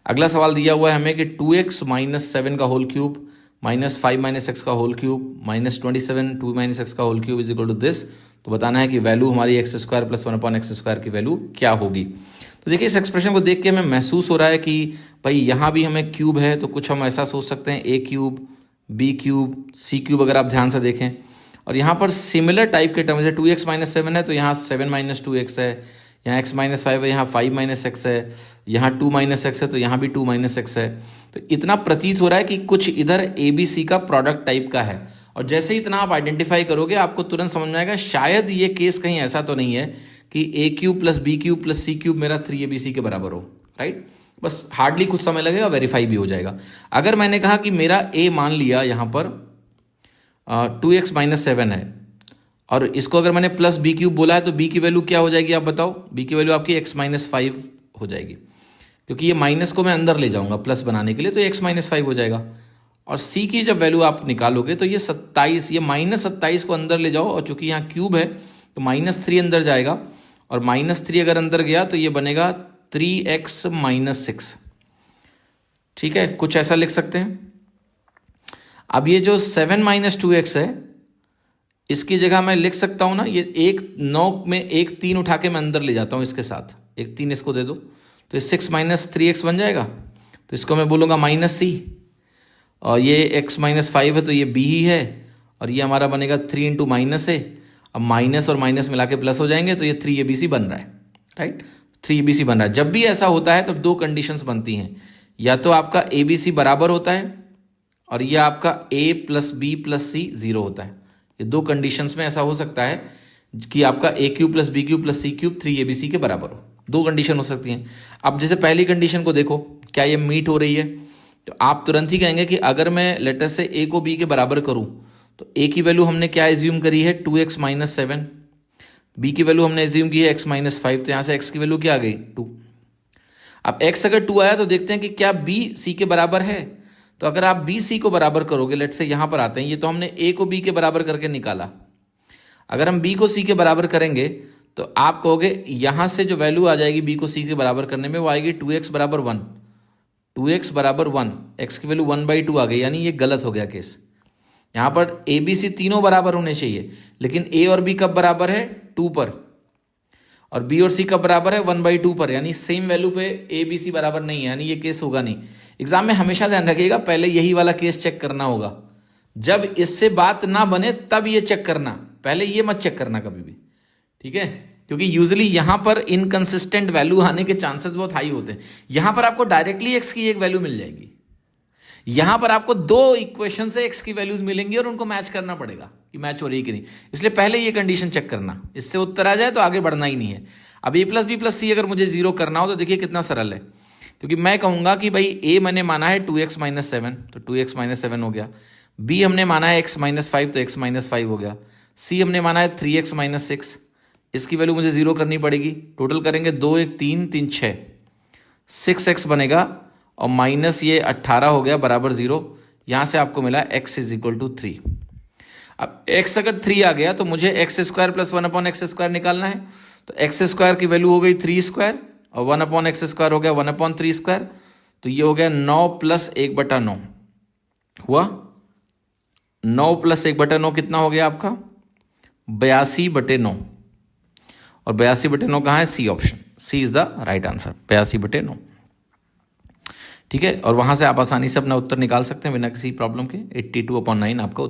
अगला सवाल दिया हुआ है हमें कि 2x माइनस 7 का whole cube minus 5 minus x का whole cube minus 27 2 minus x का whole cube is equal to this. तो बताना है कि वैल्यू हमारी एक्स स्क्वायर प्लस 1/x² की वैल्यू क्या होगी। तो देखिए इस एक्सप्रेशन को देख के हमें महसूस हो रहा है कि भाई यहाँ भी हमें क्यूब है, तो कुछ हम ऐसा सोच सकते हैं a cube b cube c cube, अगर आप ध्यान से देखें। और यहाँ पर सिमिलर टाइप के टर्म, जैसे 2x माइनस 7 है तो यहाँ 7 माइनस 2x है, यहाँ x माइनस 5 है, यहाँ 5 माइनस एक्स है, यहाँ 2 माइनस एक्स है तो यहाँ भी 2 माइनस एक्स है। तो इतना प्रतीत हो रहा है कि कुछ इधर ए बी सी का प्रोडक्ट टाइप का है। और जैसे ही इतना आप आइडेंटिफाई करोगे आपको तुरंत समझ में आएगा शायद ये केस कहीं ऐसा तो नहीं है कि a cube plus B cube plus C cube मेरा 3abc के बराबर हो, राइट। बस हार्डली कुछ समय लगेगा, वेरीफाई भी हो जाएगा। अगर मैंने कहा कि मेरा a मान लिया यहाँ पर 2x माइनस 7 है और इसको अगर मैंने प्लस बी क्यूब बोला है तो b की वैल्यू क्या हो जाएगी आप बताओ। b की वैल्यू आपकी x माइनस 5 हो जाएगी, क्योंकि ये माइनस को मैं अंदर ले जाऊंगा प्लस बनाने के लिए, तो x माइनस 5 हो जाएगा। और c की जब वैल्यू आप निकालोगे तो ये 27, ये माइनस 27 को अंदर ले जाओ, और चूंकि यहाँ क्यूब है तो माइनस 3 अंदर जाएगा, और माइनस 3 अगर अंदर गया तो ये बनेगा 3x माइनस 6। ठीक है, कुछ ऐसा लिख सकते हैं। अब ये जो 7 माइनस 2x है इसकी जगह मैं लिख सकता हूं ना, ये एक 9 में एक 3 उठा के मैं अंदर ले जाता हूं, इसके साथ एक 3 इसको दे दो तो ये 6 माइनस 3x बन जाएगा। तो इसको मैं बोलूँगा माइनस c, और ये x माइनस 5 है तो ये b ही है, और ये हमारा बनेगा 3 इंटू माइनस है। अब माइनस और माइनस मिला के प्लस हो जाएंगे तो ये 3abc बन रहा है, राइट। 3abc बन रहा है। जब भी ऐसा होता है तब दो कंडीशंस बनती हैं, या तो आपका abc बराबर होता है और ये आपका a प्लस बी प्लस सी 0 होता है। ये दो कंडीशंस में ऐसा हो सकता है कि आपका a cube plus B cube plus C cube 3abc के बराबर हो। दो कंडीशन हो सकती हैं। अब जैसे पहली कंडीशन को देखो, क्या ये मीट हो रही है, तो आप तुरंत ही कहेंगे कि अगर मैं लेटर से a को b के बराबर करूं तो a की वैल्यू हमने क्या एज्यूम करी है 2x माइनस 7, b की वैल्यू हमने एज्यूम की है x माइनस 5, तो यहाँ से x की वैल्यू क्या आ गई 2। अब x अगर 2 आया तो देखते हैं कि क्या b c के बराबर है। तो अगर आप b c को बराबर करोगे, लेट से यहाँ पर आते हैं, ये तो हमने a को b के बराबर करके निकाला। अगर हम b को c के बराबर करेंगे तो आप कहोगे यहाँ से जो वैल्यू आ जाएगी b को c के बराबर करने में वो आएगी 2x बराबर 1, 2x बराबर 1, x की वैल्यू 1/2 आ गई, यानी ये गलत हो गया केस। यहाँ पर a b c तीनों बराबर होने चाहिए, लेकिन a और b कब बराबर है 2 पर, और b और c कब बराबर है 1/2 पर, यानी सेम वैल्यू पे a b c बराबर नहीं है, यानी ये केस होगा नहीं। एग्जाम में हमेशा ध्यान रखिएगा, पहले यही वाला केस चेक करना होगा। जब इससे बात ना बने तब ये चेक करना, पहले ये मत चेक करना कभी भी, ठीक है। क्योंकि यूजुअली यहां पर इनकंसिस्टेंट वैल्यू आने के चांसेस बहुत हाई होते हैं। यहां पर आपको डायरेक्टली एक्स की एक वैल्यू मिल जाएगी, यहां पर आपको दो इक्वेशन से एक्स की वैल्यूज मिलेंगी और उनको मैच करना पड़ेगा कि मैच हो रही है कि नहीं। इसलिए पहले ये कंडीशन चेक करना, इससे उत्तर आ जाए तो आगे बढ़ना ही नहीं है। अब a प्लस बी प्लस सी अगर मुझे 0 करना हो तो देखिए कितना सरल है, क्योंकि मैं कहूंगा कि भाई a मैंने माना है 2x माइनस 7, तो 2x माइनस 7 हो गया। b हमने माना है x माइनस 5, तो x माइनस 5 हो गया। c हमने माना है 3x माइनस 6, इसकी वैल्यू मुझे 0 करनी पड़ेगी। टोटल करेंगे 2 1 3 3 6, 6x बनेगा, और माइनस ये 18 हो गया बराबर 0। यहां से आपको मिला x इज इक्वल टू 3। अब x अगर 3 आ गया तो मुझे एक्स स्क्वायर प्लस 1/x² निकालना है। तो एक्स स्क्वायर की वैल्यू हो गई 3 स्क्वायर, और 1/x² हो गया 1/3²। तो ये हो गया 9 प्लस 1/9 हुआ। 9 प्लस 1/9 कितना हो गया आपका 82/9, और 82/9 कहाँ है C option, C is the right answer 82/9। ठीक है, और वहां से आप आसानी से अपना उत्तर निकाल सकते हैं बिना किसी प्रॉब्लम के। 82/9 आपका